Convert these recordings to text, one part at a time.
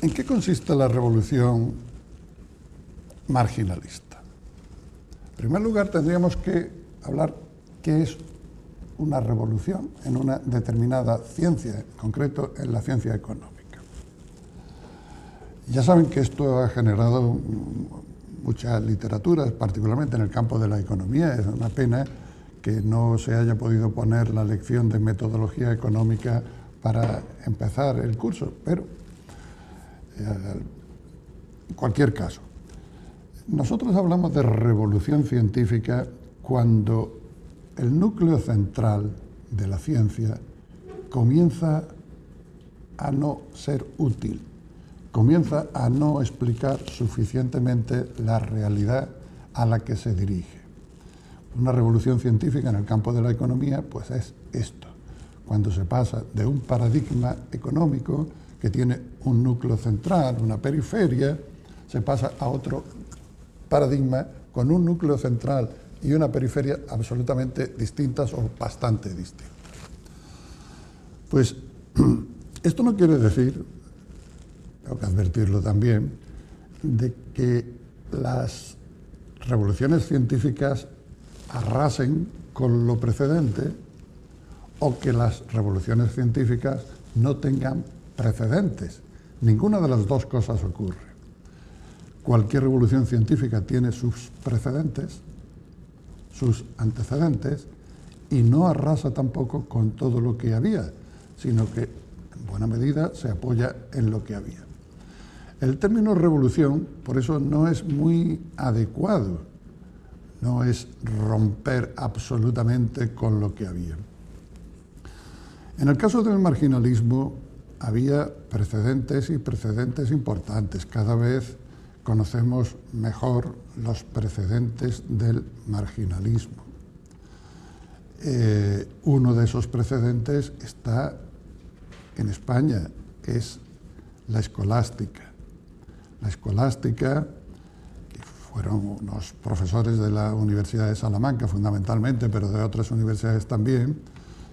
¿En qué consiste la revolución marginalista? En primer lugar, tendríamos que hablar qué es una revolución en una determinada ciencia, en concreto en la ciencia económica. Ya saben que esto ha generado mucha literatura, particularmente en el campo de la economía. Es una pena que no se haya podido poner la lección de metodología económica para empezar el curso, pero en cualquier caso, nosotros hablamos de revolución científica cuando el núcleo central de la ciencia comienza a no ser útil, comienza a no explicar suficientemente la realidad a la que se dirige. Una revolución científica en el campo de la economía, pues es esto, cuando se pasa de un paradigma económico que tiene un núcleo central, una periferia, se pasa a otro paradigma con un núcleo central y una periferia absolutamente distintas o bastante distintas. Pues esto no quiere decir, tengo que advertirlo también, de que las revoluciones científicas arrasen con lo precedente o que las revoluciones científicas no tengan precedentes. Ninguna de las dos cosas ocurre. Cualquier revolución científica tiene sus precedentes, sus antecedentes, y no arrasa tampoco con todo lo que había, sino que en buena medida se apoya en lo que había. El término revolución, por eso, no es muy adecuado, no es romper absolutamente con lo que había. En el caso del marginalismo había precedentes y precedentes importantes. Cada vez conocemos mejor los precedentes del marginalismo. Uno de esos precedentes está en España, es la escolástica. La escolástica, que fueron unos profesores de la Universidad de Salamanca fundamentalmente, pero de otras universidades también,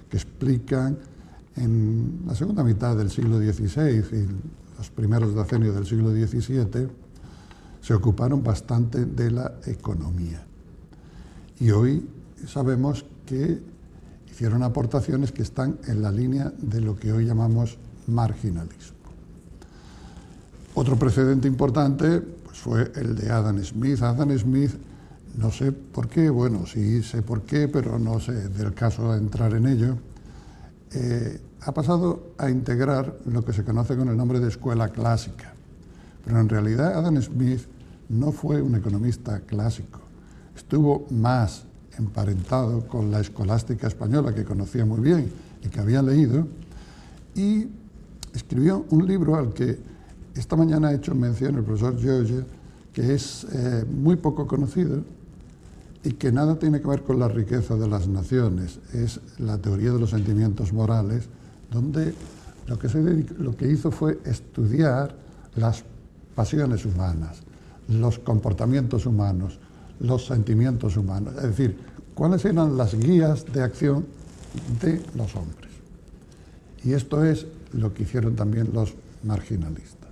que explican en la segunda mitad del siglo XVI y los primeros decenios del siglo XVII, se ocuparon bastante de la economía. Y hoy sabemos que hicieron aportaciones que están en la línea de lo que hoy llamamos marginalismo. Otro precedente importante pues, fue el de Adam Smith. Adam Smith, no sé por qué, bueno, sí sé por qué, pero no sé del caso de entrar en ello, ha pasado a integrar lo que se conoce con el nombre de escuela clásica. Pero en realidad Adam Smith no fue un economista clásico, estuvo más emparentado con la escolástica española que conocía muy bien y que había leído, y escribió un libro al que esta mañana ha hecho mención el profesor Gioia, que es muy poco conocido y que nada tiene que ver con la riqueza de las naciones. Es la teoría de los sentimientos morales, donde lo que hizo fue estudiar las pasiones humanas, los comportamientos humanos, los sentimientos humanos, es decir, cuáles eran las guías de acción de los hombres. Y esto es lo que hicieron también los marginalistas.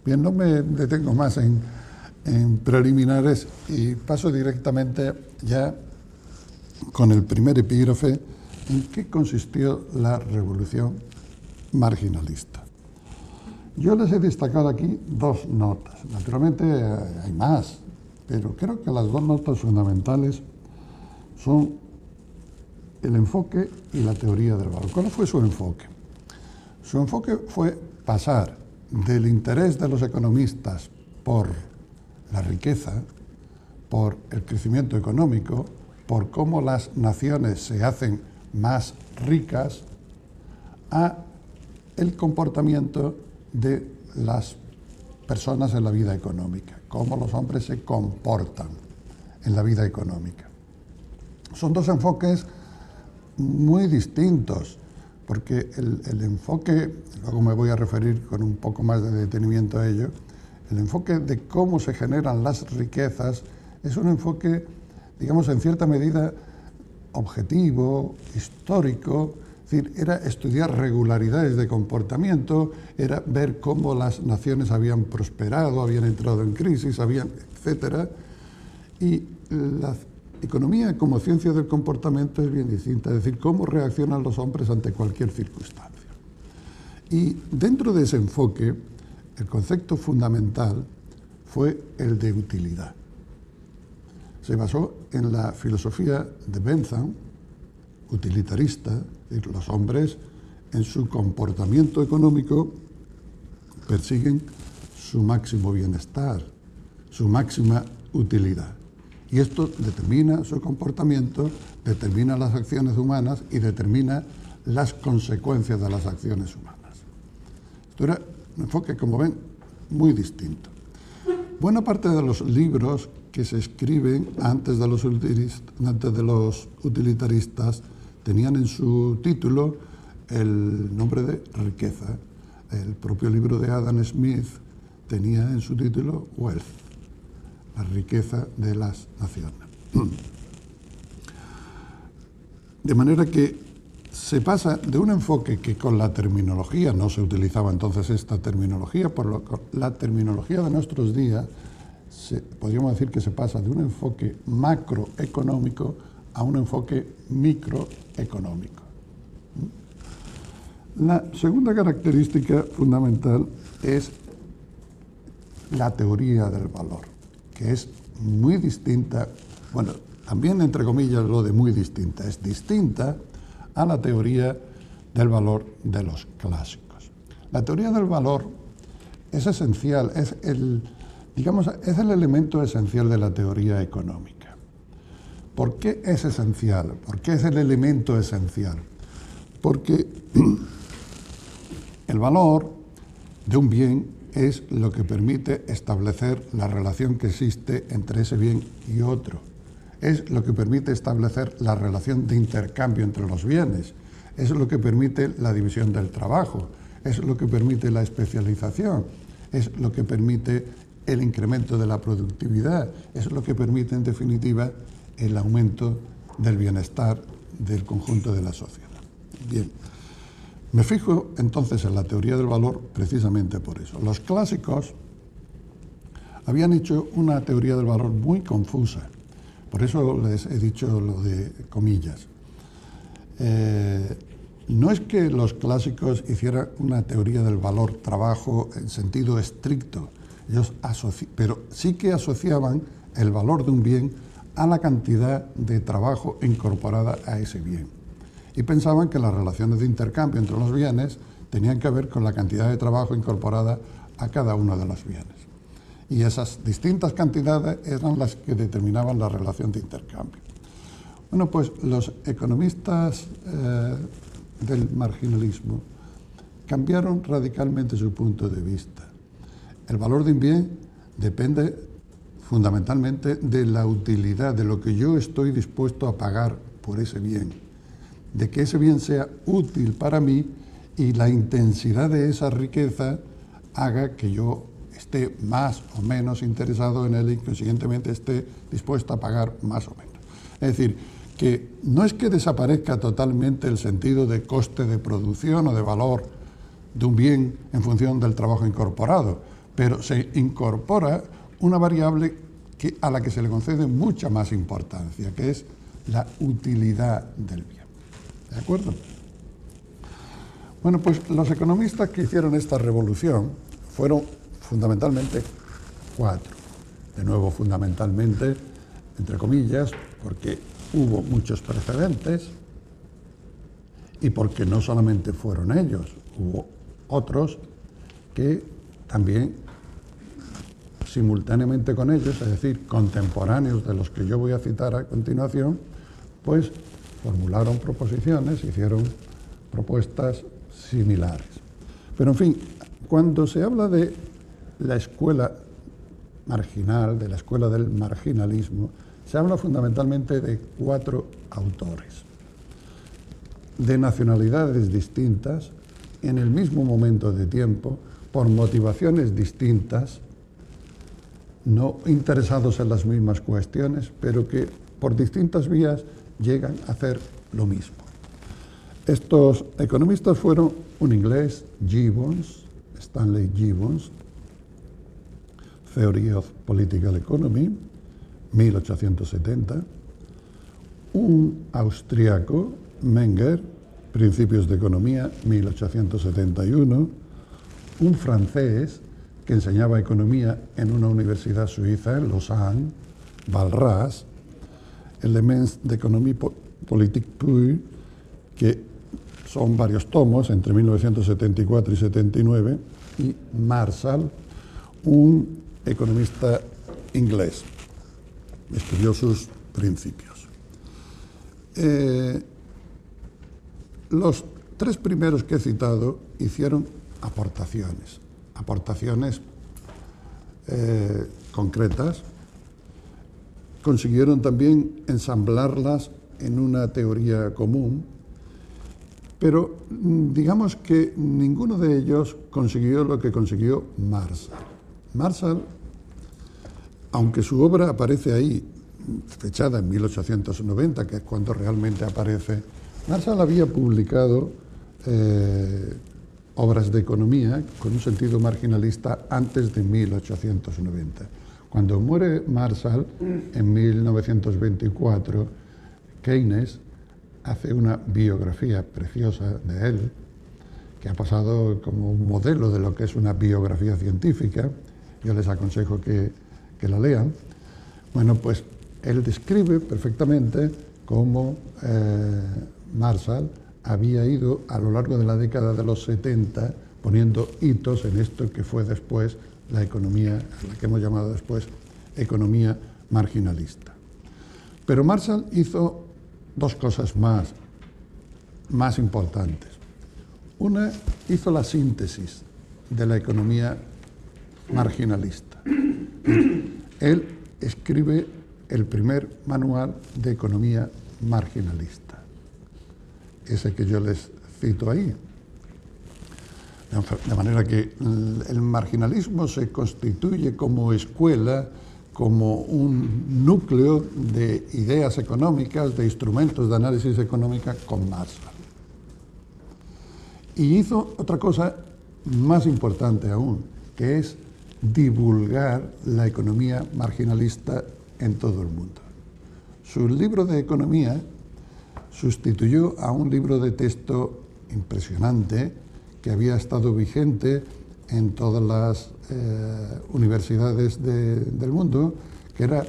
Bien, no me detengo más en preliminares y paso directamente ya con el primer epígrafe en qué consistió la revolución marginalista. Yo les he destacado aquí dos notas. Naturalmente hay más, pero creo que las dos notas fundamentales son el enfoque y la teoría del valor. ¿Cuál fue su enfoque? Su enfoque fue pasar del interés de los economistas por la riqueza, por el crecimiento económico, por cómo las naciones se hacen más ricas, a el comportamiento de las personas en la vida económica, cómo los hombres se comportan en la vida económica. Son dos enfoques muy distintos, porque el enfoque, luego me voy a referir con un poco más de detenimiento a ello, el enfoque de cómo se generan las riquezas es un enfoque, digamos, en cierta medida objetivo, histórico, Es decir, era estudiar regularidades de comportamiento, era ver cómo las naciones habían prosperado, habían entrado en crisis, etcétera. Y la economía como ciencia del comportamiento es bien distinta, es decir, cómo reaccionan los hombres ante cualquier circunstancia. Y dentro de ese enfoque, el concepto fundamental fue el de utilidad. Se basó en la filosofía de Bentham, utilitarista, es decir, los hombres en su comportamiento económico persiguen su máximo bienestar, su máxima utilidad. Y esto determina su comportamiento, determina las acciones humanas y determina las consecuencias de las acciones humanas. Esto era un enfoque, como ven, muy distinto. Buena parte de los libros que se escriben antes de los utilitaristas tenían en su título el nombre de riqueza. El propio libro de Adam Smith tenía en su título Wealth, la riqueza de las naciones. De manera que se pasa de un enfoque que con la terminología, no se utilizaba entonces esta terminología, la terminología de nuestros días, podríamos decir que se pasa de un enfoque macroeconómico a un enfoque microeconómico. La segunda característica fundamental es la teoría del valor, que es muy distinta, bueno, también entre comillas lo de muy distinta, es distinta a la teoría del valor de los clásicos. La teoría del valor es esencial, es el elemento esencial de la teoría económica. ¿Por qué es esencial? ¿Por qué es el elemento esencial? Porque el valor de un bien es lo que permite establecer la relación que existe entre ese bien y otro. Es lo que permite establecer la relación de intercambio entre los bienes. Es lo que permite la división del trabajo. Es lo que permite la especialización. Es lo que permite el incremento de la productividad. Es lo que permite, en definitiva, el aumento del bienestar del conjunto de la sociedad. Bien, me fijo entonces en la teoría del valor precisamente por eso. Los clásicos habían hecho una teoría del valor muy confusa, por eso les he dicho lo de comillas. No es que los clásicos hicieran una teoría del valor trabajo en sentido estricto, pero sí que asociaban el valor de un bien a la cantidad de trabajo incorporada a ese bien. Y pensaban que las relaciones de intercambio entre los bienes tenían que ver con la cantidad de trabajo incorporada a cada uno de los bienes. Y esas distintas cantidades eran las que determinaban la relación de intercambio. Bueno, pues los economistas del marginalismo cambiaron radicalmente su punto de vista. El valor de un bien depende fundamentalmente de la utilidad, de lo que yo estoy dispuesto a pagar por ese bien, de que ese bien sea útil para mí y la intensidad de esa riqueza haga que yo esté más o menos interesado en él y consiguientemente esté dispuesto a pagar más o menos. Es decir, que no es que desaparezca totalmente el sentido de coste de producción o de valor de un bien en función del trabajo incorporado, pero se incorpora una variable a la que se le concede mucha más importancia, que es la utilidad del bien. ¿De acuerdo? Bueno, pues los economistas que hicieron esta revolución fueron fundamentalmente 4. De nuevo, fundamentalmente, entre comillas, porque hubo muchos precedentes y porque no solamente fueron ellos, hubo otros que también simultáneamente con ellos, es decir, contemporáneos de los que yo voy a citar a continuación, pues formularon proposiciones, hicieron propuestas similares. Pero en fin, cuando se habla de la escuela marginal, de la escuela del marginalismo, se habla fundamentalmente de 4 autores, de nacionalidades distintas, en el mismo momento de tiempo, por motivaciones distintas, no interesados en las mismas cuestiones, pero que por distintas vías llegan a hacer lo mismo. Estos economistas fueron un inglés, Gibbons, Stanley Gibbons, Theory of Political Economy, 1870, un austriaco, Menger, Principios de Economía, 1871, un francés que enseñaba economía en una universidad suiza, en Lausanne, Walras, Elements d'Economie Politique Pure, que son varios tomos, entre 1974 y 79, y Marshall, un economista inglés, escribió sus principios. Los tres primeros que he citado hicieron aportaciones concretas, consiguieron también ensamblarlas en una teoría común, pero digamos que ninguno de ellos consiguió lo que consiguió Marshall. Marshall, aunque su obra aparece ahí, fechada en 1890, que es cuando realmente aparece, Marshall había publicado obras de economía con un sentido marginalista antes de 1890. Cuando muere Marshall, en 1924, Keynes hace una biografía preciosa de él, que ha pasado como un modelo de lo que es una biografía científica. Yo les aconsejo que la lean. Bueno, pues él describe perfectamente cómo Marshall había ido a lo largo de la década de los 70 poniendo hitos en esto que fue después la economía, la que hemos llamado después economía marginalista. Pero Marshall hizo dos cosas más importantes. Una, hizo la síntesis de la economía marginalista. Él escribe el primer manual de economía marginalista, ese que yo les cito ahí. De manera que el marginalismo se constituye como escuela, como un núcleo de ideas económicas, de instrumentos de análisis económica con Marshall. Y hizo otra cosa más importante aún, que es divulgar la economía marginalista en todo el mundo. Su libro de economía sustituyó a un libro de texto impresionante que había estado vigente en todas las universidades del mundo, que era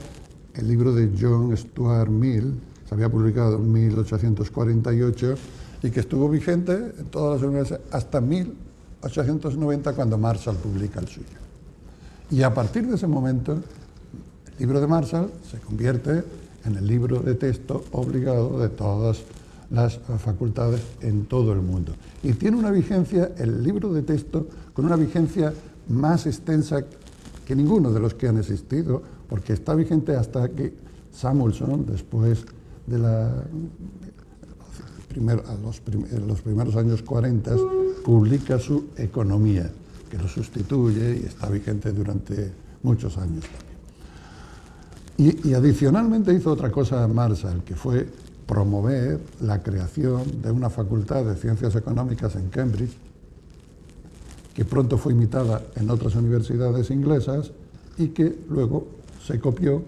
el libro de John Stuart Mill, se había publicado en 1848 y que estuvo vigente en todas las universidades hasta 1890, cuando Marshall publica el suyo. Y a partir de ese momento, el libro de Marshall se convierte en el libro de texto obligado de todas las facultades en todo el mundo. Y tiene una vigencia, el libro de texto, con una vigencia más extensa que ninguno de los que han existido, porque está vigente hasta que Samuelson, después de los primeros años 40, publica su Economía, que lo sustituye y está vigente durante muchos años también. Y adicionalmente hizo otra cosa Marshall, que fue promover la creación de una facultad de ciencias económicas en Cambridge, que pronto fue imitada en otras universidades inglesas y que luego se copió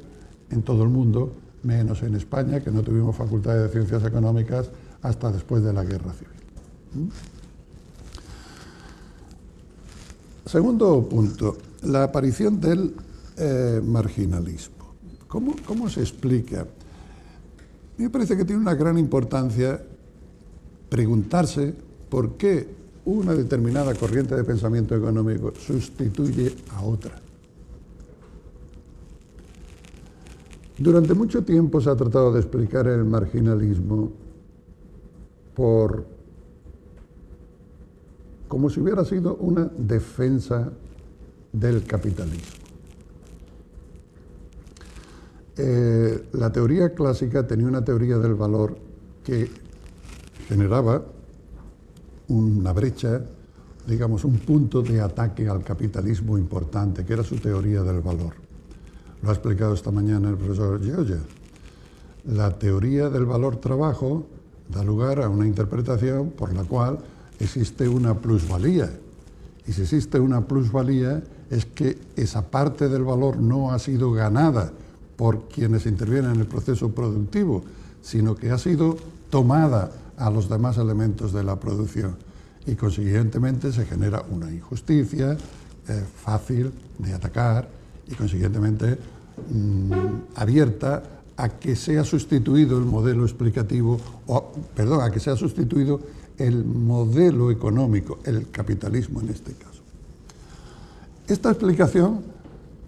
en todo el mundo, menos en España, que no tuvimos facultades de ciencias económicas hasta después de la Guerra Civil. Segundo punto, la aparición del marginalismo. ¿Cómo se explica? A mí me parece que tiene una gran importancia preguntarse por qué una determinada corriente de pensamiento económico sustituye a otra. Durante mucho tiempo se ha tratado de explicar el marginalismo como si hubiera sido una defensa del capitalismo. La teoría clásica tenía una teoría del valor que generaba una brecha, digamos, un punto de ataque al capitalismo importante, que era su teoría del valor. Lo ha explicado esta mañana el profesor Gioia. La teoría del valor trabajo da lugar a una interpretación por la cual existe una plusvalía. Y si existe una plusvalía es que esa parte del valor no ha sido ganada por quienes intervienen en el proceso productivo, sino que ha sido tomada a los demás elementos de la producción. Y consiguientemente se genera una injusticia fácil de atacar y consiguientemente abierta a que sea sustituido el modelo explicativo, a que sea sustituido el modelo económico, el capitalismo en este caso. Esta explicación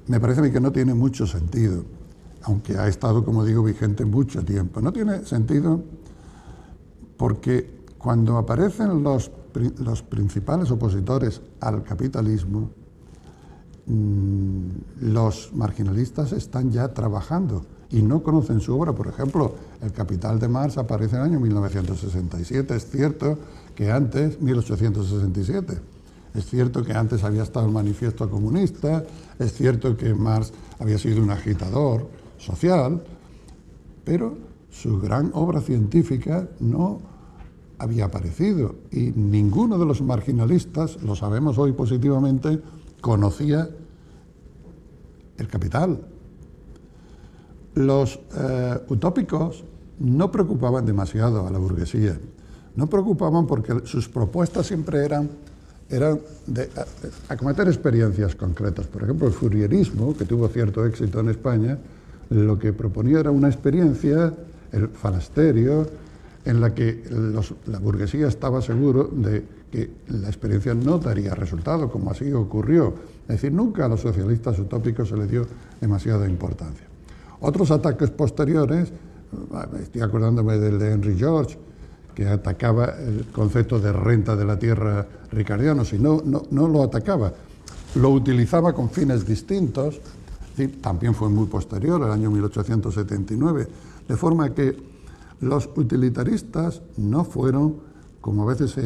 me parece a mí que no tiene mucho sentido, aunque ha estado, como digo, vigente mucho tiempo. No tiene sentido porque cuando aparecen los principales opositores al capitalismo, los marginalistas están ya trabajando y no conocen su obra. Por ejemplo, El Capital de Marx aparece en el año 1967. Es cierto que antes, 1867, es cierto que antes había estado el Manifiesto Comunista, es cierto que Marx había sido un agitador social, pero su gran obra científica no había aparecido y ninguno de los marginalistas, lo sabemos hoy positivamente, conocía el Capital. Los utópicos no preocupaban demasiado a la burguesía, no preocupaban porque sus propuestas siempre eran de acometer experiencias concretas. Por ejemplo, el fourierismo, que tuvo cierto éxito en España, lo que proponía era una experiencia, el falasterio, en la que la burguesía estaba seguro de que la experiencia no daría resultado, como así ocurrió. Es decir, nunca a los socialistas utópicos se les dio demasiada importancia. Otros ataques posteriores, estoy acordándome del de Henry George, que atacaba el concepto de renta de la tierra ricardiano, si no lo atacaba, lo utilizaba con fines distintos, es decir, también fue muy posterior, al año 1879, de forma que los utilitaristas no fueron, como a veces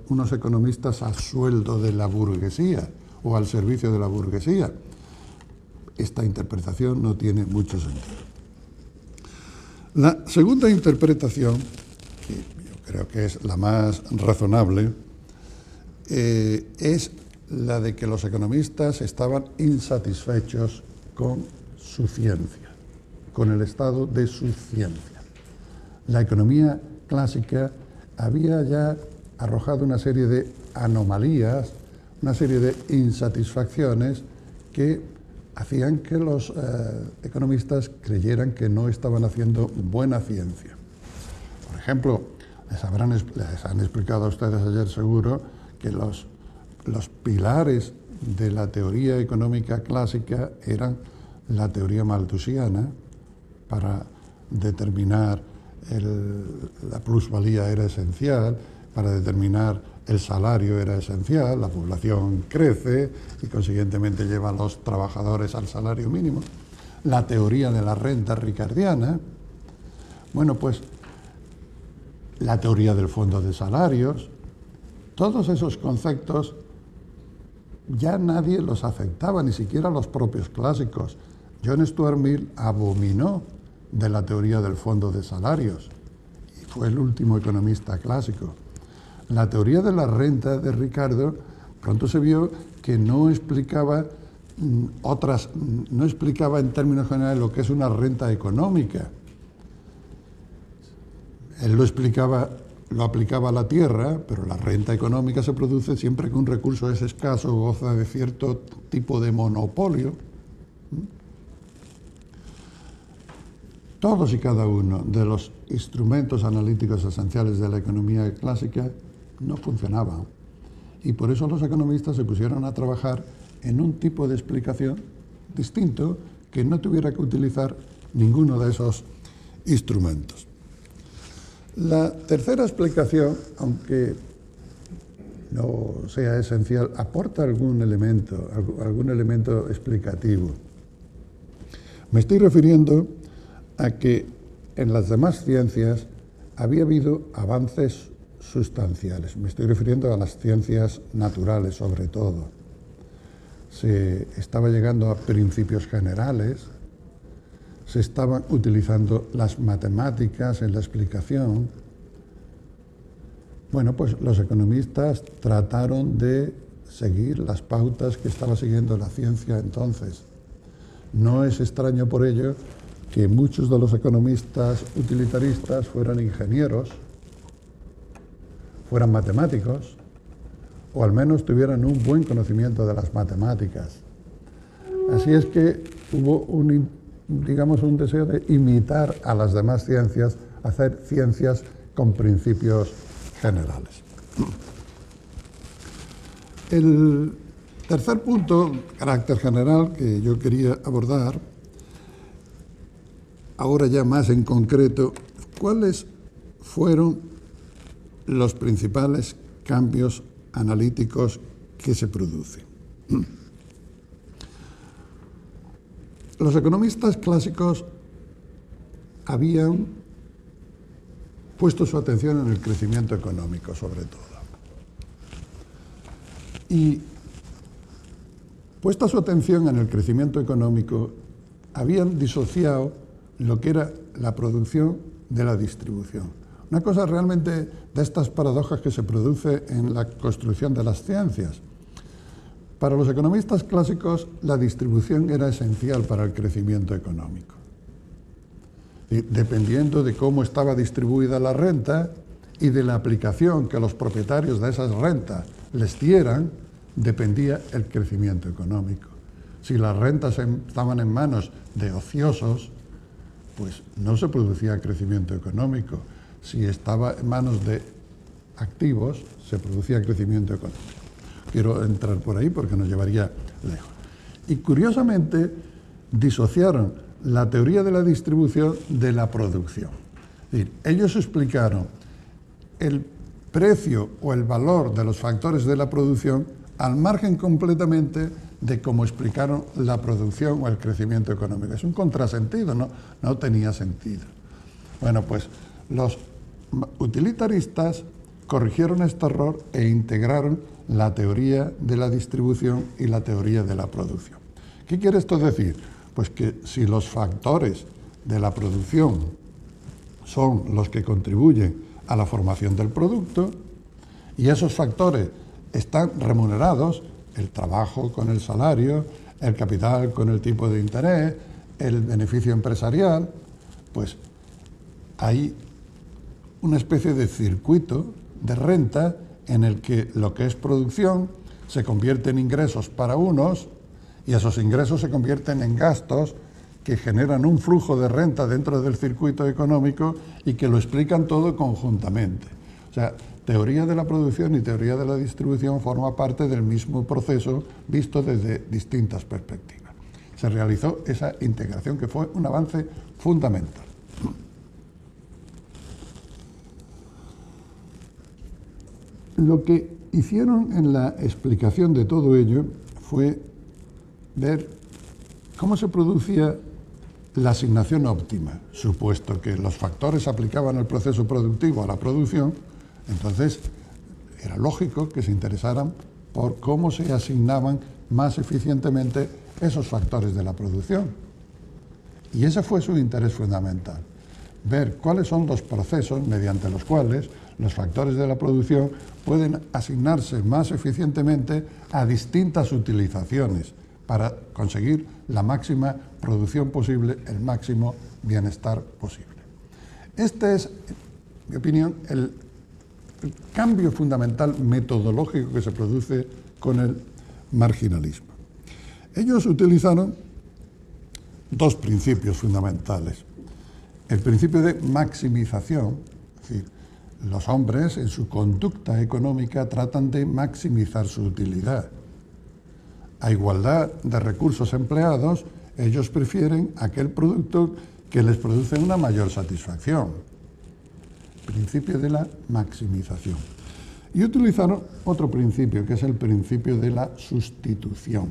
unos economistas, a sueldo de la burguesía o al servicio de la burguesía. Esta interpretación no tiene mucho sentido. La segunda interpretación, que yo creo que es la más razonable, es la de que los economistas estaban insatisfechos con su ciencia, con el estado de su ciencia. La economía clásica había ya arrojado una serie de anomalías, una serie de insatisfacciones que hacían que los economistas creyeran que no estaban haciendo buena ciencia. Por ejemplo, les han explicado a ustedes ayer seguro que los pilares de la teoría económica clásica eran la teoría malthusiana. Para determinar la plusvalía era esencial, para determinar el salario era esencial, la población crece y consiguientemente lleva a los trabajadores al salario mínimo. La teoría de la renta ricardiana, bueno, pues la teoría del fondo de salarios, todos esos conceptos ya nadie los aceptaba, ni siquiera los propios clásicos. John Stuart Mill abominó de la teoría del fondo de salarios y fue el último economista clásico. La teoría de la renta de Ricardo pronto se vio que no explicaba no explicaba en términos generales lo que es una renta económica. Él lo aplicaba a la tierra, pero la renta económica se produce siempre que un recurso es escaso o goza de cierto tipo de monopolio. Todos y cada uno de los instrumentos analíticos esenciales de la economía clásica no funcionaban. Y por eso los economistas se pusieron a trabajar en un tipo de explicación distinto que no tuviera que utilizar ninguno de esos instrumentos. La tercera explicación, aunque no sea esencial, aporta algún elemento explicativo. Me estoy refiriendo a que en las demás ciencias había habido avances sustanciales. Me estoy refiriendo a las ciencias naturales, sobre todo. Se estaba llegando a principios generales, se estaban utilizando las matemáticas en la explicación, Bueno, pues los economistas trataron de seguir las pautas que estaba siguiendo la ciencia entonces. No es extraño por ello que muchos de los economistas utilitaristas fueran ingenieros, fueran matemáticos, o al menos tuvieran un buen conocimiento de las matemáticas. Así es que hubo un deseo de imitar a las demás ciencias, hacer ciencias con principios generales. El tercer punto, carácter general, que yo quería abordar, ahora ya más en concreto, ¿cuáles fueron los principales cambios analíticos que se producen? Los economistas clásicos habían puesto su atención en el crecimiento económico, sobre todo. Y puesta su atención en el crecimiento económico, habían disociado lo que era la producción de la distribución. Una cosa realmente de estas paradojas que se produce en la construcción de las ciencias. Para los economistas clásicos, la distribución era esencial para el crecimiento económico. Y dependiendo de cómo estaba distribuida la renta y de la aplicación que los propietarios de esas rentas les dieran, dependía el crecimiento económico. Si las rentas estaban en manos de ociosos, pues no se producía crecimiento económico. Si estaba en manos de activos, se producía crecimiento económico. Quiero entrar por ahí porque nos llevaría lejos. Y curiosamente, disociaron la teoría de la distribución de la producción. Es decir, ellos explicaron el precio o el valor de los factores de la producción al margen completamente de cómo explicaron la producción o el crecimiento económico. Es un contrasentido, no tenía sentido. Bueno, pues los utilitaristas corrigieron este error e integraron la teoría de la distribución y la teoría de la producción. ¿Qué quiere esto decir? Pues que si los factores de la producción son los que contribuyen a la formación del producto y esos factores están remunerados, el trabajo con el salario, el capital con el tipo de interés, el beneficio empresarial, pues hay una especie de circuito de renta en el que lo que es producción se convierte en ingresos para unos y esos ingresos se convierten en gastos que generan un flujo de renta dentro del circuito económico y que lo explican todo conjuntamente. O sea, teoría de la producción y teoría de la distribución forma parte del mismo proceso visto desde distintas perspectivas. Se realizó esa integración que fue un avance fundamental. Lo que hicieron en la explicación de todo ello fue ver cómo se producía la asignación óptima, supuesto que los factores aplicaban el proceso productivo a la producción. Entonces, era lógico que se interesaran por cómo se asignaban más eficientemente esos factores de la producción. Y ese fue su interés fundamental, ver cuáles son los procesos mediante los cuales los factores de la producción pueden asignarse más eficientemente a distintas utilizaciones para conseguir la máxima producción posible, el máximo bienestar posible. Este es, en mi opinión, el cambio fundamental metodológico que se produce con el marginalismo. Ellos utilizaron dos principios fundamentales. El principio de maximización, es decir, los hombres en su conducta económica tratan de maximizar su utilidad. A igualdad de recursos empleados, ellos prefieren aquel producto que les produce una mayor satisfacción. Principio de la maximización. Y utilizaron otro principio, que es el principio de la sustitución.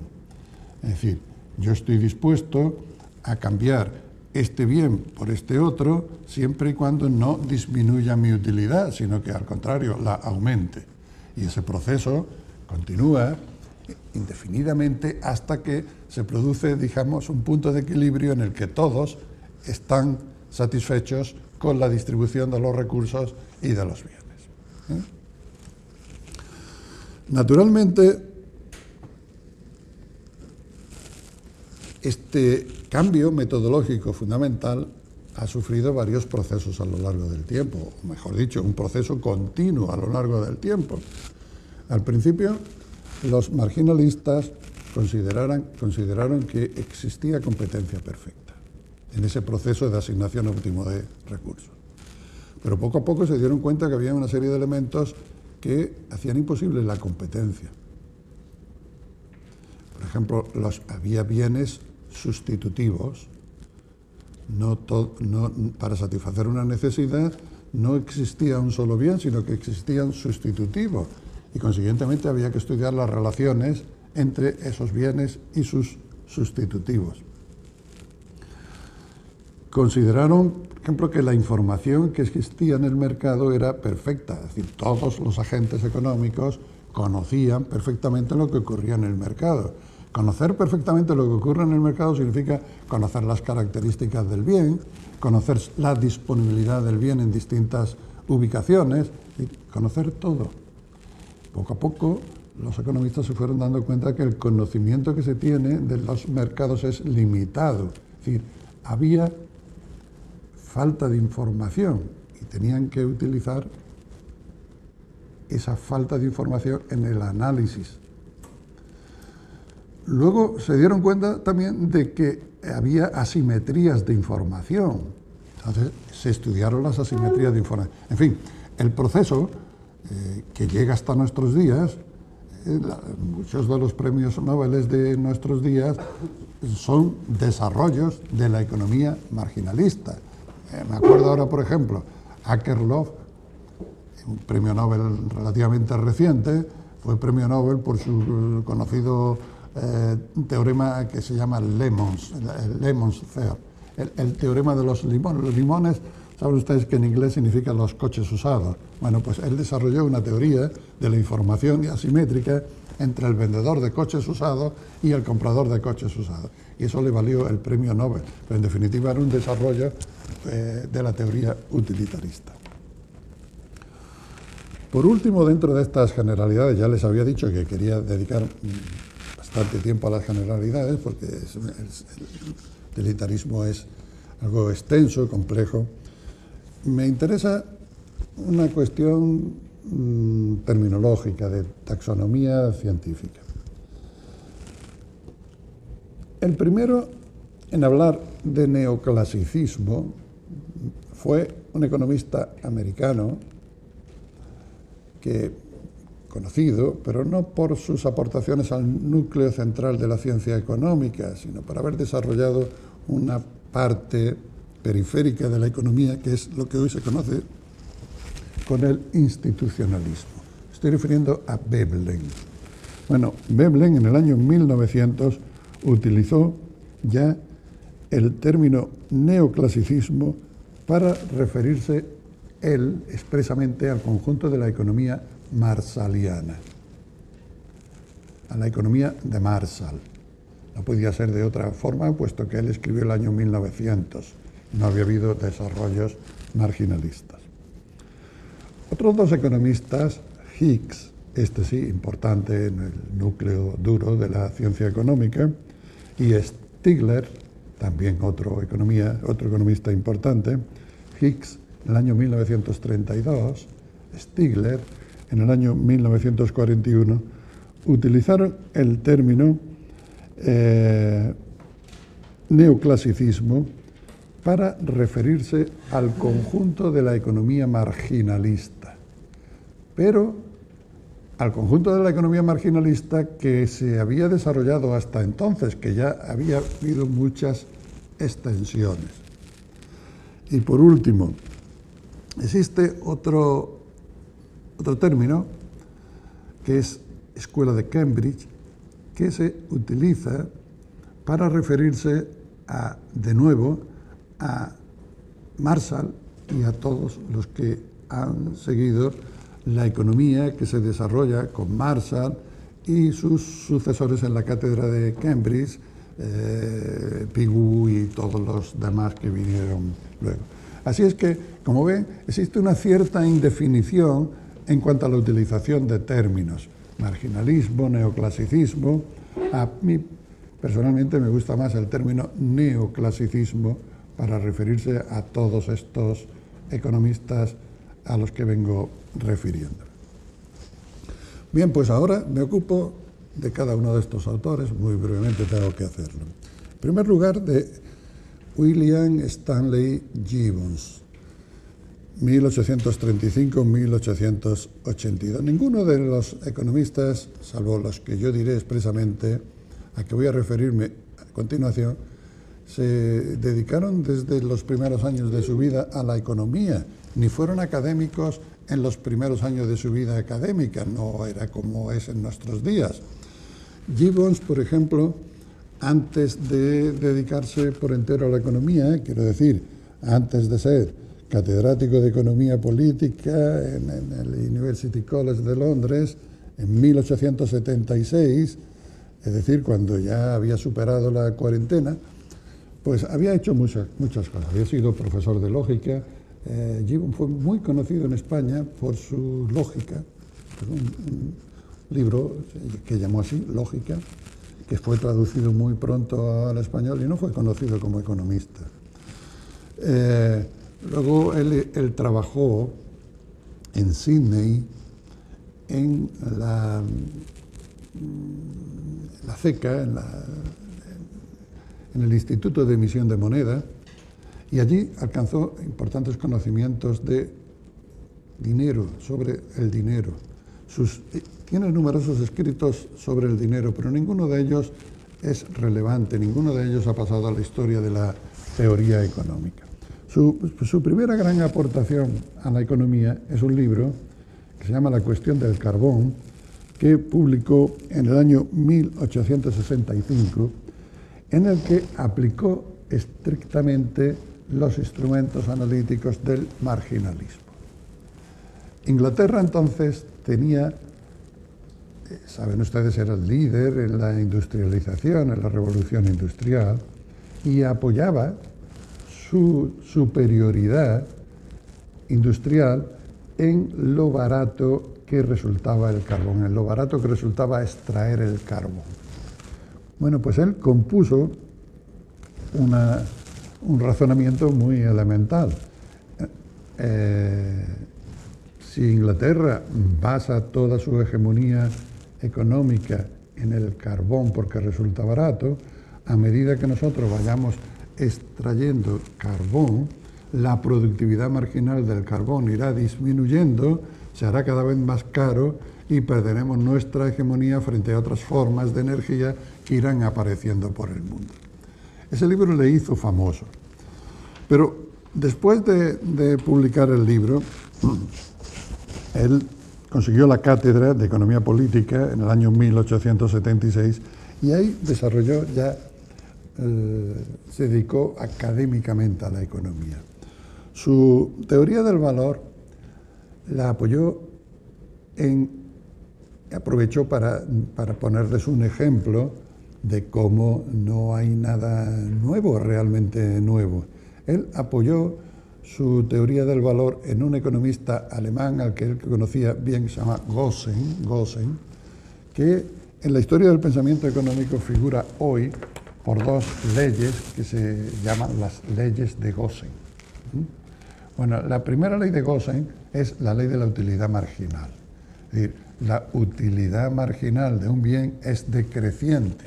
Es decir, yo estoy dispuesto a cambiar este bien por este otro, siempre y cuando no disminuya mi utilidad, sino que al contrario, la aumente. Y ese proceso continúa indefinidamente hasta que se produce, digamos, un punto de equilibrio en el que todos están satisfechos con la distribución de los recursos y de los bienes. Naturalmente, este cambio metodológico fundamental ha sufrido varios procesos a lo largo del tiempo, o mejor dicho, un proceso continuo a lo largo del tiempo. Al principio, los marginalistas consideraron que existía competencia perfecta en ese proceso de asignación óptimo de recursos. Pero poco a poco se dieron cuenta que había una serie de elementos que hacían imposible la competencia. Por ejemplo, había bienes sustitutivos. Para satisfacer una necesidad no existía un solo bien, sino que existían sustitutivos. Y consiguientemente había que estudiar las relaciones entre esos bienes y sus sustitutivos. Consideraron, por ejemplo, que la información que existía en el mercado era perfecta, es decir, todos los agentes económicos conocían perfectamente lo que ocurría en el mercado. Conocer perfectamente lo que ocurre en el mercado significa conocer las características del bien, conocer la disponibilidad del bien en distintas ubicaciones, y conocer todo. Poco a poco, los economistas se fueron dando cuenta que el conocimiento que se tiene de los mercados es limitado. Es decir, había falta de información y tenían que utilizar esa falta de información en el análisis. Luego se dieron cuenta también de que había asimetrías de información. Entonces se estudiaron las asimetrías de información. En fin, el proceso que llega hasta nuestros días, muchos de los premios Nobel de nuestros días son desarrollos de la economía marginalista. Me acuerdo ahora, por ejemplo, Akerlof, un premio Nobel relativamente reciente, fue premio Nobel por su conocido teorema que se llama Lemons Theorem, el teorema de los limones. Los limones, saben ustedes que en inglés significa los coches usados. Bueno, pues él desarrolló una teoría de la información asimétrica entre el vendedor de coches usados y el comprador de coches usados. Y eso le valió el premio Nobel. Pero en definitiva era un desarrollo de la teoría utilitarista. Por último, dentro de estas generalidades, ya les había dicho que quería dedicar bastante tiempo a las generalidades, porque el utilitarismo es algo extenso, complejo. Me interesa una cuestión terminológica, de taxonomía científica. El primero en hablar de neoclasicismo fue un economista americano conocido, pero no por sus aportaciones al núcleo central de la ciencia económica, sino por haber desarrollado una parte periférica de la economía, que es lo que hoy se conoce con el institucionalismo. Estoy refiriendo a Veblen. Bueno, Veblen en el año 1900 utilizó ya el término neoclasicismo para referirse él expresamente al conjunto de la economía marsaliana, a la economía de Marshall. No podía ser de otra forma, puesto que él escribió el año 1900. No había habido desarrollos marginalistas. Otros dos economistas, Hicks, este sí, importante en el núcleo duro de la ciencia económica, y Stigler, también otro economista importante, Hicks en el año 1932, Stigler en el año 1941, utilizaron el término neoclasicismo para referirse al conjunto de la economía marginalista, pero al conjunto de la economía marginalista que se había desarrollado hasta entonces, que ya había habido muchas extensiones. Y por último, existe otro término, que es Escuela de Cambridge, que se utiliza para referirse de nuevo a Marshall y a todos los que han seguido la economía que se desarrolla con Marshall y sus sucesores en la cátedra de Cambridge, Pigou y todos los demás que vinieron luego. Así es que, como ven, existe una cierta indefinición en cuanto a la utilización de términos. marginalismo, neoclasicismo. A mí personalmente me gusta más el término neoclasicismo para referirse a todos estos economistas a los que vengo refiriendo. Bien, pues ahora me ocupo de cada uno de estos autores, muy brevemente tengo que hacerlo. En primer lugar, de William Stanley Gibbons, 1835-1882. Ninguno de los economistas, salvo los que yo diré expresamente, a que voy a referirme a continuación, se dedicaron desde los primeros años de su vida a la economía, ni fueron académicos en los primeros años de su vida académica, no era como es en nuestros días. Gibbons, por ejemplo, antes de dedicarse por entero a la economía, quiero decir, antes de ser catedrático de Economía Política en el University College de Londres, en 1876, es decir, cuando ya había superado la cuarentena, pues había hecho muchas cosas. Había sido profesor de lógica. Gibbons fue muy conocido en España por su lógica, un libro que llamó así, Lógica, que fue traducido muy pronto al español y no fue conocido como economista. Luego él trabajó en Sydney, en la CECA, en el Instituto de Emisión de Moneda, y allí alcanzó importantes conocimientos de dinero, sobre el dinero. Tiene numerosos escritos sobre el dinero, pero ninguno de ellos es relevante, ninguno de ellos ha pasado a la historia de la teoría económica. Su primera gran aportación a la economía es un libro que se llama La cuestión del carbón, que publicó en el año 1865, en el que aplicó estrictamente los instrumentos analíticos del marginalismo. Inglaterra entonces tenía, saben ustedes, era el líder en la industrialización, en la revolución industrial, y apoyaba su superioridad industrial en lo barato que resultaba el carbón, en lo barato que resultaba extraer el carbón. Bueno, pues él compuso un razonamiento muy elemental. Si Inglaterra basa toda su hegemonía económica en el carbón porque resulta barato, a medida que nosotros vayamos extrayendo carbón, la productividad marginal del carbón irá disminuyendo, se hará cada vez más caro y perderemos nuestra hegemonía frente a otras formas de energía que irán apareciendo por el mundo. Ese libro le hizo famoso. Pero después de publicar el libro, él consiguió la cátedra de Economía Política en el año 1876 y ahí desarrolló ya, se dedicó académicamente a la economía. Su teoría del valor la apoyó aprovechó para ponerles un ejemplo de cómo no hay nada nuevo, realmente nuevo. Él apoyó su teoría del valor en un economista alemán al que él conocía bien, que se llama Gosen, que en la historia del pensamiento económico figura hoy por dos leyes que se llaman las leyes de Gosen. Bueno, la primera ley de Gosen es la ley de la utilidad marginal. Es decir, la utilidad marginal de un bien es decreciente.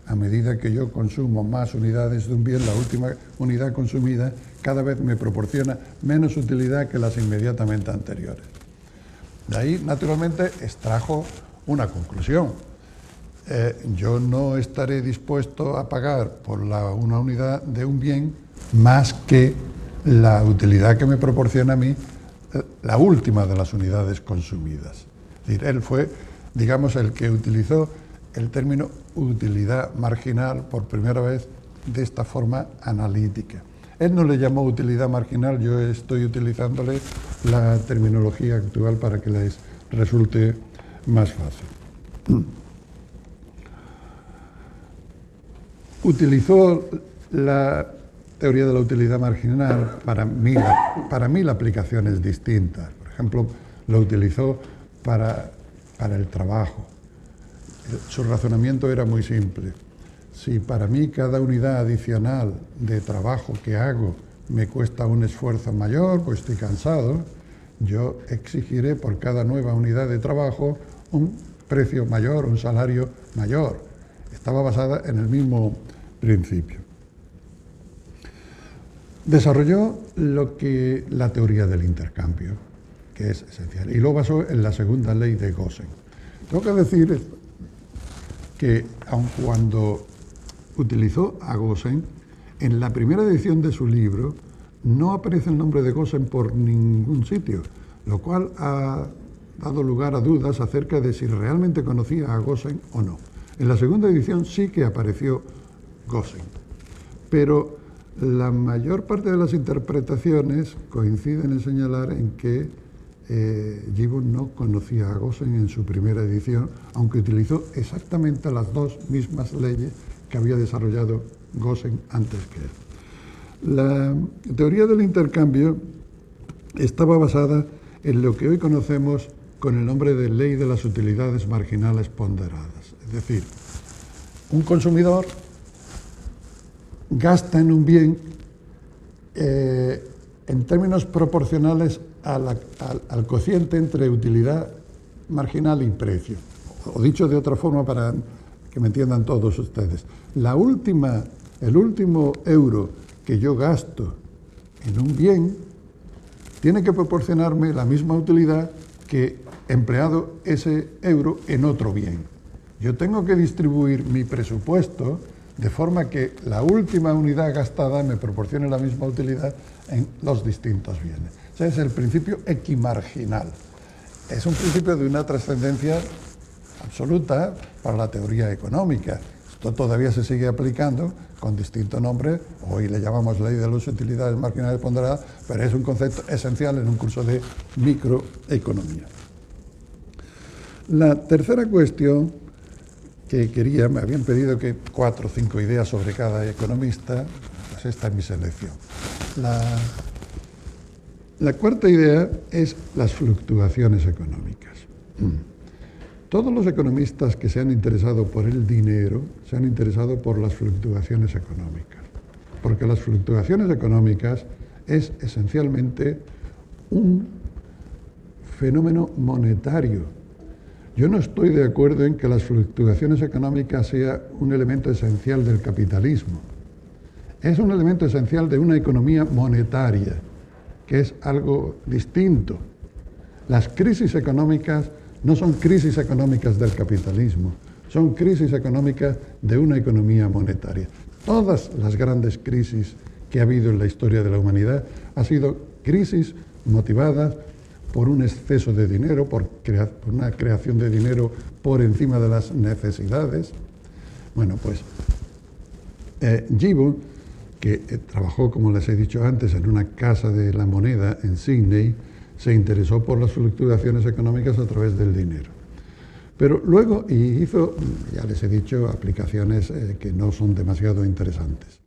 A medida que yo consumo más unidades de un bien, la última unidad consumida cada vez me proporciona menos utilidad que las inmediatamente anteriores. De ahí, naturalmente, extrajo una conclusión. Yo no estaré dispuesto a pagar por una unidad de un bien más que la utilidad que me proporciona a mí la última de las unidades consumidas. Es decir, él fue, digamos, el que utilizó el término utilidad marginal por primera vez de esta forma analítica. Él no le llamó utilidad marginal, yo estoy utilizándole la terminología actual para que les resulte más fácil. Utilizó la teoría de la utilidad marginal para mil aplicaciones distintas. Por ejemplo, lo utilizó para el trabajo, Su razonamiento era muy simple. Si para mí cada unidad adicional de trabajo que hago me cuesta un esfuerzo mayor, pues estoy cansado, yo exigiré por cada nueva unidad de trabajo un precio mayor, un salario mayor. Estaba basada en el mismo principio. Desarrolló la teoría del intercambio, que es esencial, y lo basó en la segunda ley de Gosen. Tengo que decir que aun cuando utilizó a Gosen, en la primera edición de su libro no aparece el nombre de Gosen por ningún sitio, lo cual ha dado lugar a dudas acerca de si realmente conocía a Gosen o no. En la segunda edición sí que apareció Gosen, pero la mayor parte de las interpretaciones coinciden en señalar en que Gibbon no conocía a Gosen en su primera edición, aunque utilizó exactamente las dos mismas leyes que había desarrollado Gosen antes que él. La teoría del intercambio estaba basada en lo que hoy conocemos con el nombre de ley de las utilidades marginales ponderadas. Es decir, un consumidor gasta en un bien en términos proporcionales al cociente entre utilidad marginal y precio. O dicho de otra forma para que me entiendan todos ustedes, el último euro que yo gasto en un bien tiene que proporcionarme la misma utilidad que empleado ese euro en otro bien. Yo tengo que distribuir mi presupuesto de forma que la última unidad gastada me proporcione la misma utilidad en los distintos bienes. Ese es el principio equimarginal. Es un principio de una trascendencia absoluta para la teoría económica. Esto todavía se sigue aplicando con distinto nombre. Hoy le llamamos ley de las utilidades marginales ponderadas, pero es un concepto esencial en un curso de microeconomía. La tercera cuestión que me habían pedido que 4 o 5 ideas sobre cada economista, pues esta es mi selección. La cuarta idea es las fluctuaciones económicas. Todos los economistas que se han interesado por el dinero se han interesado por las fluctuaciones económicas, porque las fluctuaciones económicas es esencialmente un fenómeno monetario. Yo no estoy de acuerdo en que las fluctuaciones económicas sea un elemento esencial del capitalismo. Es un elemento esencial de una economía monetaria, que es algo distinto. Las crisis económicas no son crisis económicas del capitalismo, son crisis económicas de una economía monetaria. Todas las grandes crisis que ha habido en la historia de la humanidad han sido crisis motivadas por un exceso de dinero, por una creación de dinero por encima de las necesidades. Bueno, pues Gibbon, que trabajó, como les he dicho antes, en una casa de la moneda en Sydney, se interesó por las fluctuaciones económicas a través del dinero. Pero luego hizo, ya les he dicho, aplicaciones que no son demasiado interesantes.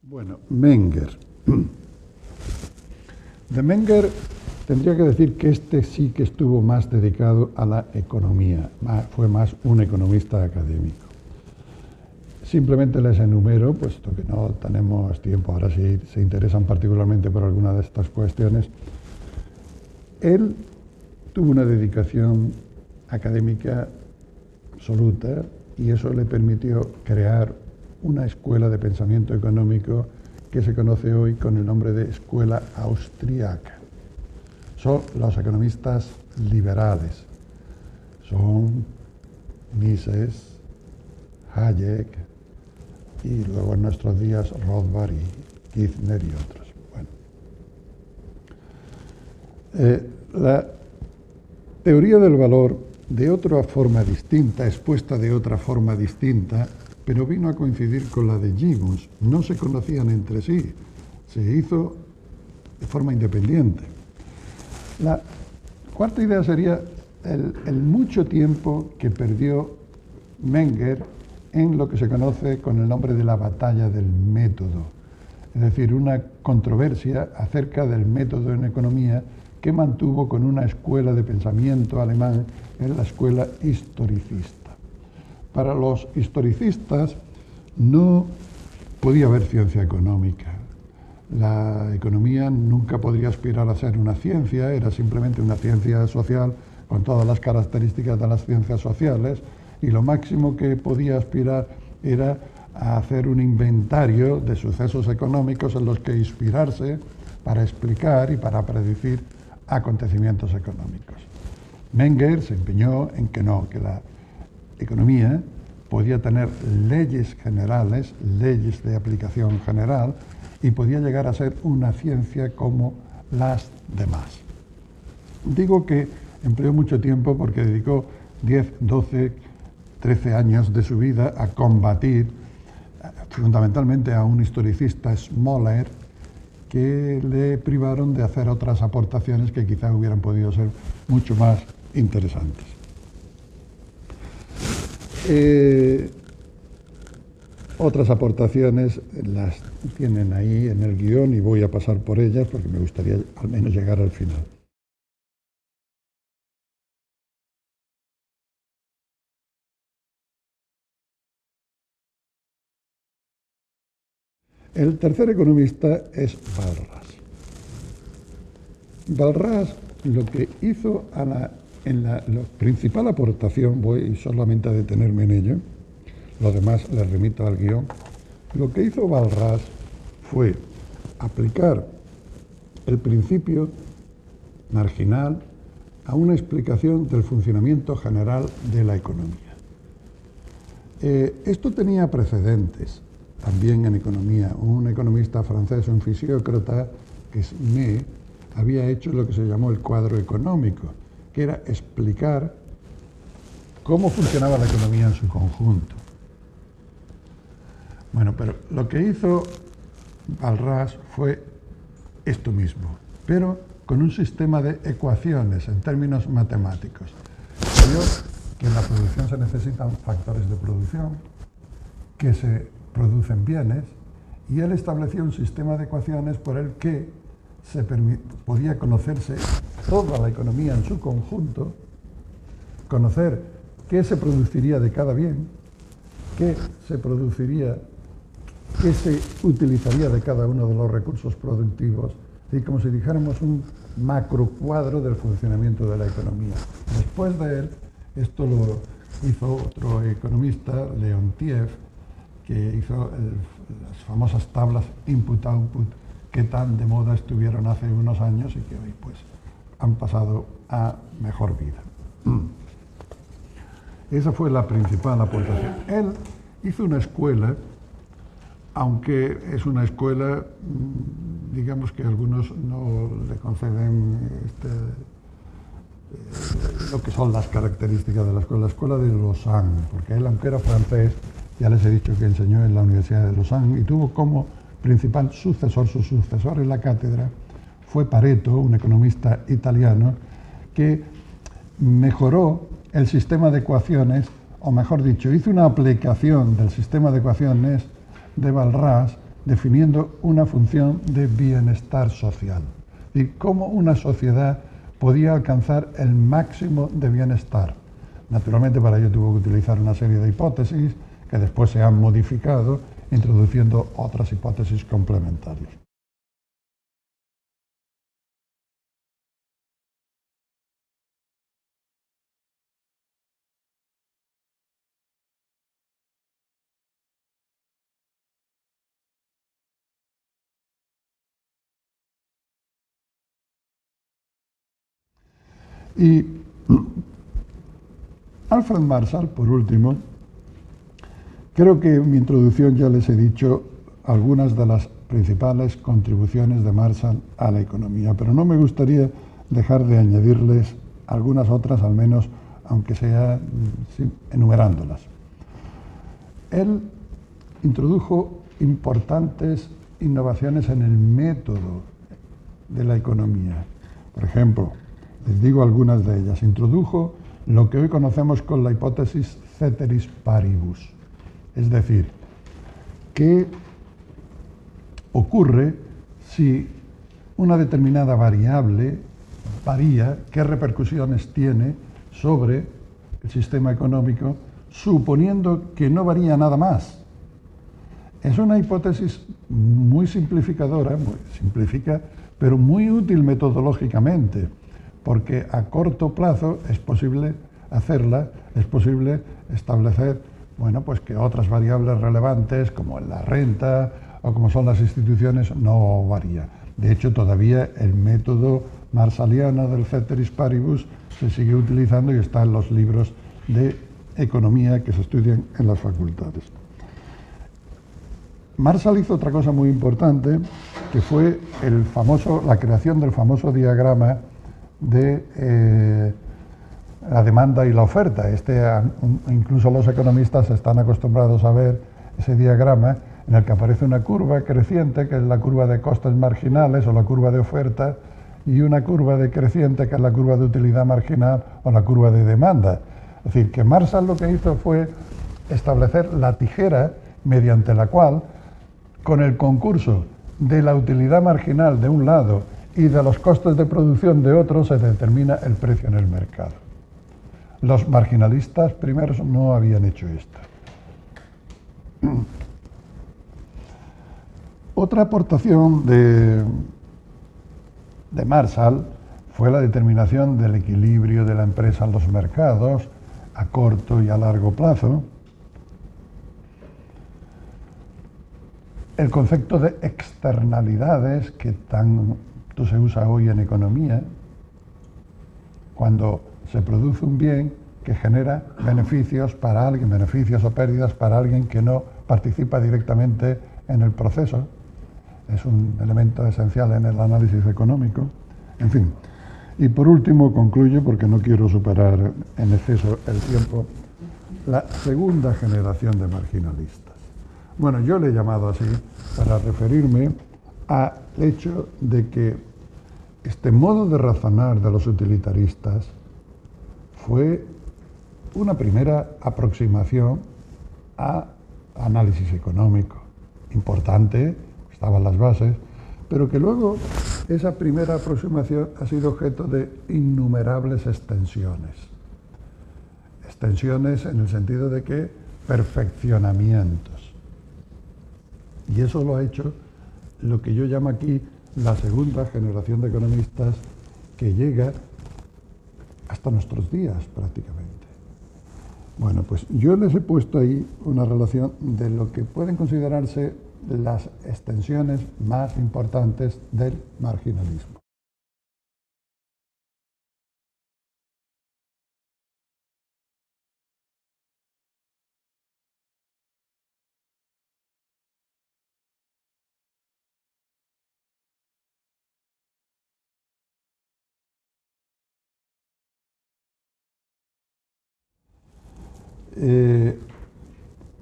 Bueno, Menger. De Menger tendría que decir que este sí que estuvo más dedicado a la economía, fue más un economista académico. Simplemente les enumero, puesto que no tenemos tiempo, ahora si se interesan particularmente por alguna de estas cuestiones. Él tuvo una dedicación académica absoluta y eso le permitió crear una escuela de pensamiento económico que se conoce hoy con el nombre de escuela austriaca. Son los economistas liberales. Son Mises, Hayek y luego en nuestros días Rothbard y Kirchner y otros. Bueno. La teoría del valor, de otra forma distinta, expuesta de otra forma distinta, pero vino a coincidir con la de Gibbon. No se conocían entre sí, se hizo de forma independiente. La cuarta idea sería el mucho tiempo que perdió Menger en lo que se conoce con el nombre de la batalla del método, es decir, una controversia acerca del método en economía que mantuvo con una escuela de pensamiento alemán, en la escuela historicista. Para los historicistas no podía haber ciencia económica. La economía nunca podría aspirar a ser una ciencia, era simplemente una ciencia social con todas las características de las ciencias sociales, y lo máximo que podía aspirar era a hacer un inventario de sucesos económicos en los que inspirarse para explicar y para predecir acontecimientos económicos. Menger se empeñó en que no, que la economía podía tener leyes generales, leyes de aplicación general, y podía llegar a ser una ciencia como las demás. Digo que empleó mucho tiempo porque dedicó 10, 12, 13 años de su vida a combatir fundamentalmente a un historicista, Smoller, que le privaron de hacer otras aportaciones que quizá hubieran podido ser mucho más interesantes. Otras aportaciones las tienen ahí en el guión y voy a pasar por ellas porque me gustaría al menos llegar al final. El tercer economista es Walras. Walras lo que hizo la principal aportación, voy solamente a detenerme en ello, lo demás les remito al guión. Lo que hizo Walras fue aplicar el principio marginal a una explicación del funcionamiento general de la economía. Esto tenía precedentes también en economía. Un economista francés, un fisiócrata, que es May, había hecho lo que se llamó el cuadro económico, que era explicar cómo funcionaba la economía en su conjunto. Bueno, pero lo que hizo Walras fue esto mismo, pero con un sistema de ecuaciones en términos matemáticos. Vio que en la producción se necesitan factores de producción, que se producen bienes, y él estableció un sistema de ecuaciones por el que podía conocerse toda la economía en su conjunto, conocer qué se produciría de cada bien, qué se produciría, qué se utilizaría de cada uno de los recursos productivos, y como si dijéramos un macro cuadro del funcionamiento de la economía. Después de él, esto lo hizo otro economista, Leontiev, que hizo las famosas tablas input-output que tan de moda estuvieron hace unos años y que hoy pues han pasado a mejor vida. Esa fue la principal aportación. Él hizo una escuela, aunque es una escuela, digamos que algunos no le conceden lo que son las características de la escuela de Lausanne, porque él, aunque era francés, ya les he dicho que enseñó en la Universidad de Lausanne y tuvo como principal sucesor, su sucesor en la cátedra, fue Pareto, un economista italiano, que mejoró el sistema de ecuaciones, o mejor dicho, hizo una aplicación del sistema de ecuaciones de Walras definiendo una función de bienestar social y cómo una sociedad podía alcanzar el máximo de bienestar. Naturalmente, para ello tuvo que utilizar una serie de hipótesis que después se han modificado, introduciendo otras hipótesis complementarias. Y Alfred Marshall, por último, creo que en mi introducción ya les he dicho algunas de las principales contribuciones de Marshall a la economía, pero no me gustaría dejar de añadirles algunas otras, al menos, aunque sea enumerándolas. Él introdujo importantes innovaciones en el método de la economía. Por ejemplo, les digo algunas de ellas. Introdujo lo que hoy conocemos con la hipótesis ceteris paribus. Es decir, ¿qué ocurre si una determinada variable varía? ¿Qué repercusiones tiene sobre el sistema económico, suponiendo que no varía nada más? Es una hipótesis muy simplificadora, simplifica, pero muy útil metodológicamente, porque a corto plazo es posible hacerla, es posible establecer, bueno, pues que otras variables relevantes, como la renta o como son las instituciones, no varía. De hecho, todavía el método marsaliano del ceteris paribus se sigue utilizando y está en los libros de economía que se estudian en las facultades. Marshall hizo otra cosa muy importante, que fue la creación del famoso diagrama de la demanda y la oferta. Incluso los economistas están acostumbrados a ver ese diagrama en el que aparece una curva creciente, que es la curva de costes marginales o la curva de oferta, y una curva decreciente, que es la curva de utilidad marginal o la curva de demanda. Es decir, que Marshall lo que hizo fue establecer la tijera mediante la cual, con el concurso de la utilidad marginal de un lado y de los costes de producción de otro, se determina el precio en el mercado. Los marginalistas primeros no habían hecho esto. Otra aportación de Marshall fue la determinación del equilibrio de la empresa en los mercados a corto y a largo plazo. El concepto de externalidades, que tanto se usa hoy en economía, cuando se produce un bien que genera beneficios para alguien, beneficios o pérdidas para alguien que no participa directamente en el proceso. Es un elemento esencial en el análisis económico. En fin. Y por último, concluyo, porque no quiero superar en exceso el tiempo, la segunda generación de marginalistas. Bueno, yo le he llamado así para referirme al hecho de que este modo de razonar de los utilitaristas fue una primera aproximación a análisis económico importante, estaban las bases, pero que luego esa primera aproximación ha sido objeto de innumerables extensiones. Extensiones en el sentido de que perfeccionamientos. Y eso lo ha hecho lo que yo llamo aquí la segunda generación de economistas, que llega hasta nuestros días prácticamente. Bueno, pues yo les he puesto ahí una relación de lo que pueden considerarse las extensiones más importantes del marginalismo.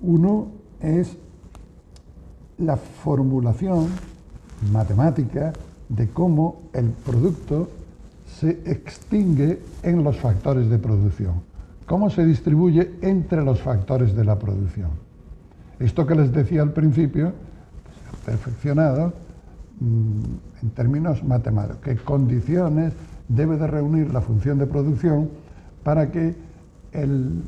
Uno es la formulación matemática de cómo el producto se extingue en los factores de producción, cómo se distribuye entre los factores de la producción. Esto que les decía al principio, pues, perfeccionado en términos matemáticos, qué condiciones debe de reunir la función de producción para que el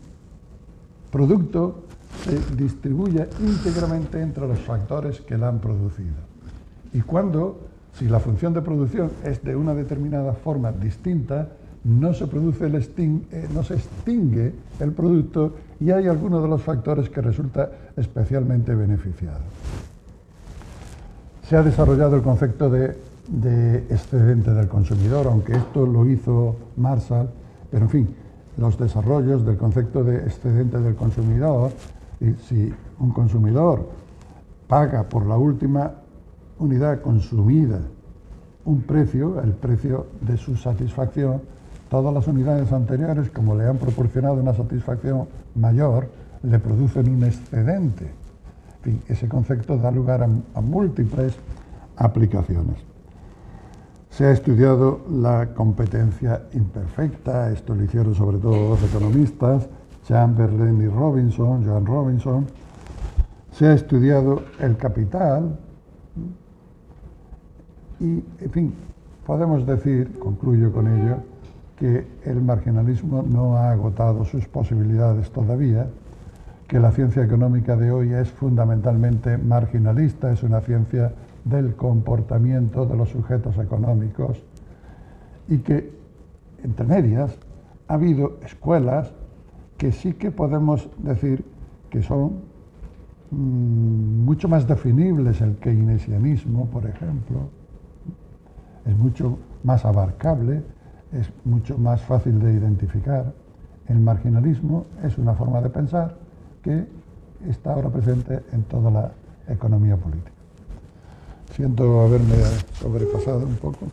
producto se distribuye íntegramente entre los factores que la han producido. Y si la función de producción es de una determinada forma distinta, no se extingue el producto y hay alguno de los factores que resulta especialmente beneficiado. Se ha desarrollado el concepto de excedente del consumidor, aunque esto lo hizo Marshall, pero en fin, los desarrollos del concepto de excedente del consumidor, y si un consumidor paga por la última unidad consumida un precio, el precio de su satisfacción, todas las unidades anteriores, como le han proporcionado una satisfacción mayor, le producen un excedente. En fin, ese concepto da lugar a múltiples aplicaciones. Se ha estudiado la competencia imperfecta, esto lo hicieron sobre todo dos economistas, Chamberlain y Robinson, Joan Robinson. Se ha estudiado el capital y, en fin, podemos decir, concluyo con ello, que el marginalismo no ha agotado sus posibilidades todavía, que la ciencia económica de hoy es fundamentalmente marginalista, es una ciencia del comportamiento de los sujetos económicos y que, entre medias, ha habido escuelas que sí que podemos decir que son mucho más definibles. El keynesianismo, por ejemplo, es mucho más abarcable, es mucho más fácil de identificar. El marginalismo es una forma de pensar que está ahora presente en toda la economía política. Siento haberme sobrepasado un poco.